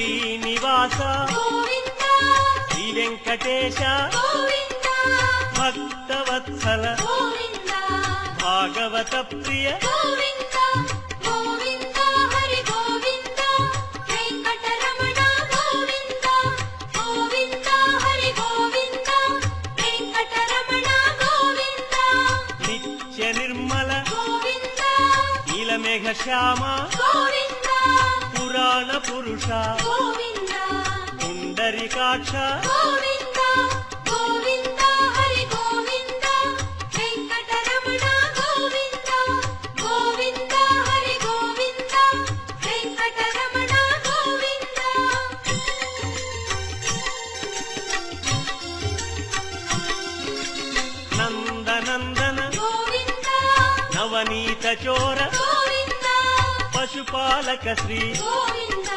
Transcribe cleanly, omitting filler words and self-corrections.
శ్రీనివాస శ్రీ వెంకటేశ భక్తవత్సల భాగవత ప్రియ నిత్య నిర్మల నీలమేఘ శ్యామ పురాణ పురుష పుండరీకాక్ష నందనందన నవనీత చోర పశుపాలక శ్రీ